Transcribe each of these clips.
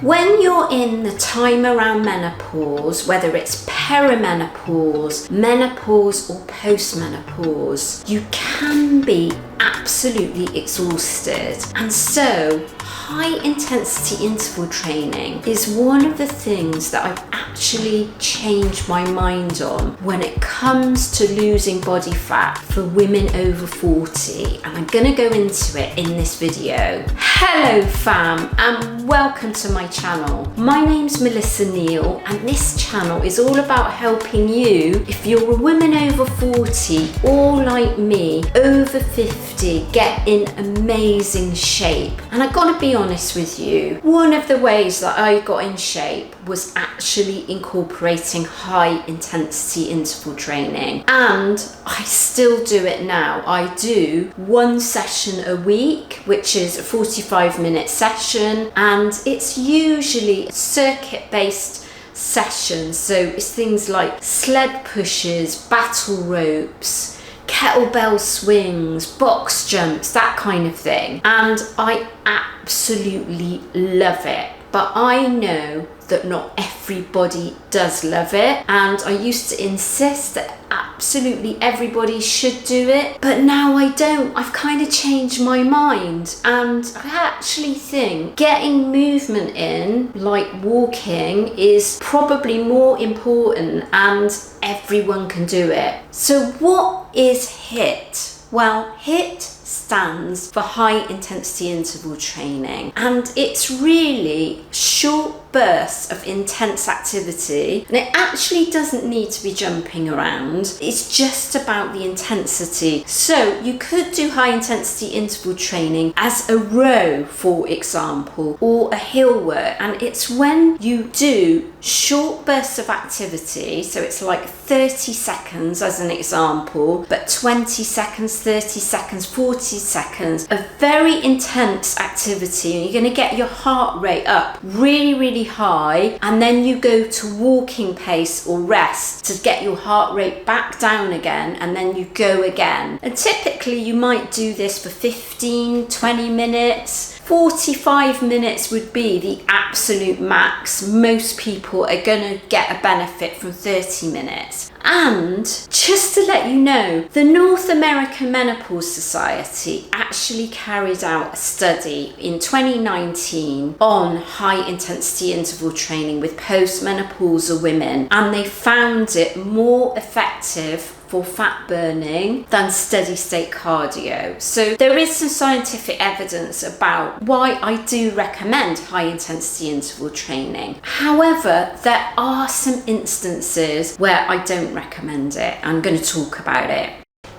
When you're in the time around menopause, whether it's perimenopause, menopause or postmenopause, you can be absolutely exhausted. And so high intensity interval training is one of the things that I've actually changed my mind on when it comes to losing body fat for women over 40. And I'm gonna go into it in this video. Hello fam, and welcome to my channel. My name's Melissa Neal, and this channel is all about helping you, if you're a woman over 40 or like me, over 50, get in amazing shape. And I gotta be honest with you, one of the ways that I got in shape was actually incorporating high intensity interval training, and I still do it now. I do one session a week, which is a 45-minute session, and it's usually a circuit-based session. So it's things like sled pushes, battle ropes, kettlebell swings, box jumps, that kind of thing. And I absolutely love it. But I know that not everybody does love it, and I used to insist that absolutely everybody should do it, but now I don't. I've kind of changed my mind, and I actually think getting movement in, like walking, is probably more important, and everyone can do it. So what is HIIT? Well, HIIT stands for high intensity interval training, and it's really short bursts of intense activity, and it actually doesn't need to be jumping around. It's just about the intensity. So you could do high intensity interval training as a row, for example, or a hill work, and it's when you do short bursts of activity. So it's like 30 seconds as an example, but 20 seconds, 30 seconds, 40 seconds of very intense activity, and you're going to get your heart rate up really high, and then you go to walking pace or rest to get your heart rate back down again, and then you go again. And typically you might do this for 15-20 minutes. 45 minutes would be the absolute max. Most people are going to get a benefit from 30 minutes. And just to let you know, the North American Menopause Society actually carried out a study in 2019 on high intensity interval training with postmenopausal women, and they found it more effective for fat burning than steady state cardio. So there is some scientific evidence about why I do recommend high intensity interval training. However, there are some instances where I don't recommend it. I'm going to talk about it.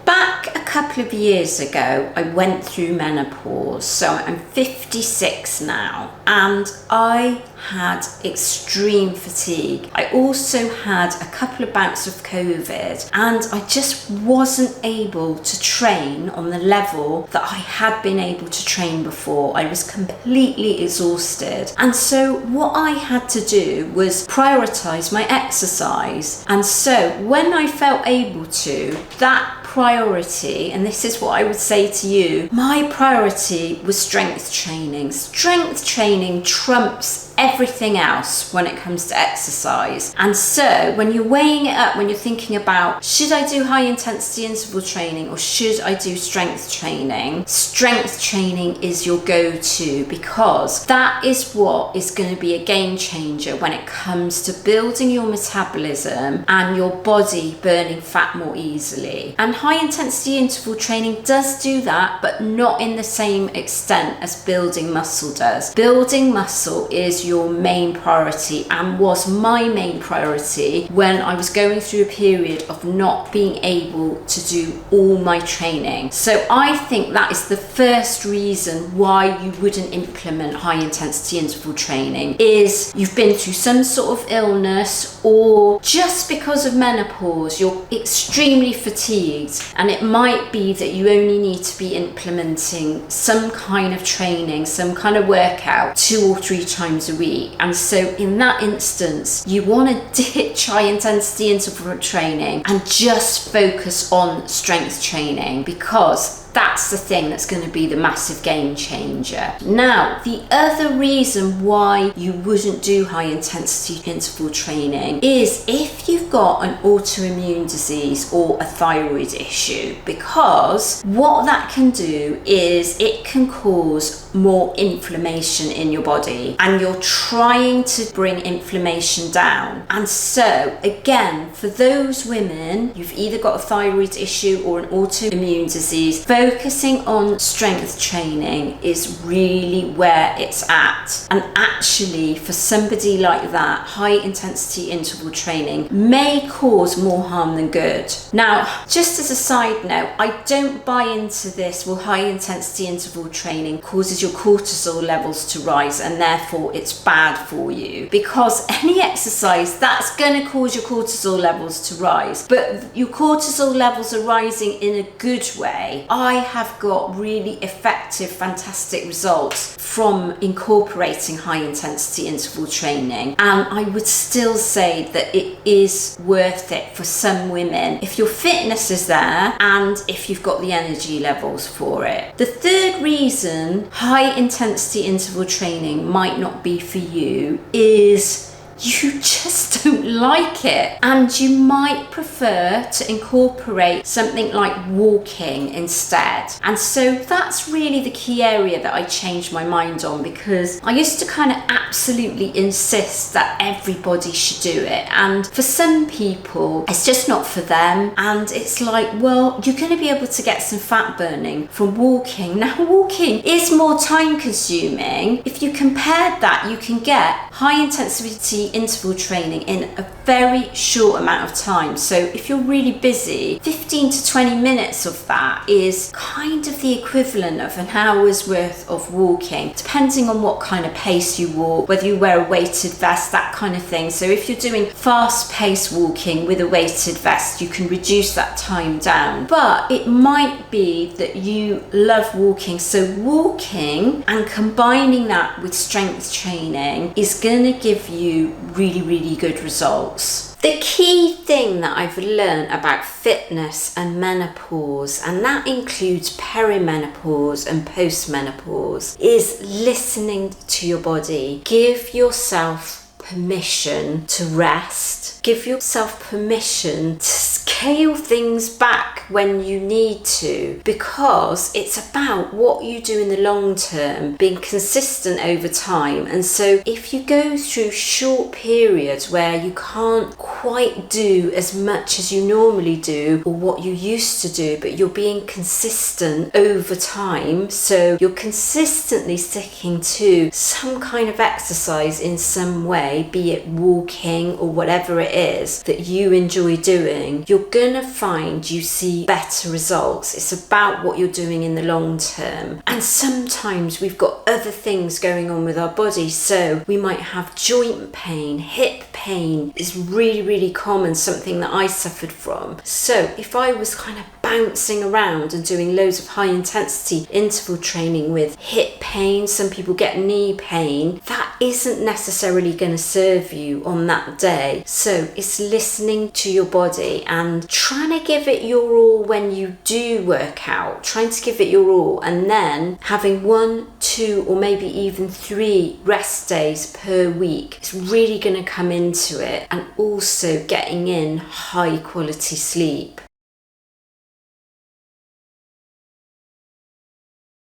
Back a couple of years ago, I went through menopause, so I'm 56 now, and I had extreme fatigue. I also had a couple of bouts of COVID, and I just wasn't able to train on the level that I had been able to train before. I was completely exhausted, and so what I had to do was prioritize my exercise. And so when I felt able to, that priority, and this is what I would say to you, my priority was strength training. Strength training trumps everything else when it comes to exercise. And so when you're weighing it up, when you're thinking about, should I do high intensity interval training or should I do strength training? Strength training is your go-to, because that is what is going to be a game changer when it comes to building your metabolism and your body burning fat more easily. And high intensity interval training does do that, but not in the same extent as building muscle does. Building muscle is your main priority, and was my main priority when I was going through a period of not being able to do all my training. So I think that is the first reason why you wouldn't implement high intensity interval training, is you've been through some sort of illness, or just because of menopause you're extremely fatigued, and it might be that you only need to be implementing some kind of training, some kind of workout 2 or 3 times a week. And so in that instance, you want to ditch high intensity interval training and just focus on strength training, because That's the thing that's going to be the massive game changer. Now, the other reason why you wouldn't do high intensity interval training is if you've got an autoimmune disease or a thyroid issue, because what that can do is it can cause more inflammation in your body, and you're trying to bring inflammation down. And so again, for those women, you've either got a thyroid issue or an autoimmune disease, focusing on strength training is really where it's at. And actually, for somebody like that, high intensity interval training may cause more harm than good. Now, just as a side note, I don't buy into this, well, high intensity interval training causes your cortisol levels to rise and therefore it's bad for you, because any exercise that's going to cause your cortisol levels to rise, but your cortisol levels are rising in a good way. I have got really effective, fantastic results from incorporating high intensity interval training, and I would still say that it is worth it for some women if your fitness is there and if you've got the energy levels for it. The third reason high intensity interval training might not be for you is you just don't like it, and you might prefer to incorporate something like walking instead. And so that's really the key area that I changed my mind on, because I used to kind of absolutely insist that everybody should do it, and for some people it's just not for them, and it's like, well, you're going to be able to get some fat burning from walking. Now, walking is more time consuming. If you compared that, you can get high intensity interval training in a very short amount of time. So if you're really busy, 15 to 20 minutes of that is kind of the equivalent of an hour's worth of walking, depending on what kind of pace you walk, whether you wear a weighted vest, that kind of thing. So if you're doing fast-paced walking with a weighted vest, you can reduce that time down. But it might be that you love walking, so walking and combining that with strength training is going to give you really good results. The key thing that I've learned about fitness and menopause, and that includes perimenopause and postmenopause, is listening to your body. Give yourself permission to rest. Give yourself permission to scale things back when you need to, because it's about what you do in the long term, being consistent over time. And so if you go through short periods where you can't quite do as much as you normally do or what you used to do, but you're being consistent over time, so you're consistently sticking to some kind of exercise in some way, be it walking or whatever it is that you enjoy doing, you're gonna find you see better results. It's about what you're doing in the long term. And sometimes we've got other things going on with our body, so we might have joint pain. Hip pain is really common, something that I suffered from. So if I was kind of bouncing around and doing loads of high intensity interval training with hip pain, some people get knee pain, that isn't necessarily going to serve you on that day. So it's listening to your body and trying to give it your all when you do work out, trying to give it your all, and then having 1, 2 or maybe even 3 rest days per week. It's really going to come into it, and also getting in high quality sleep.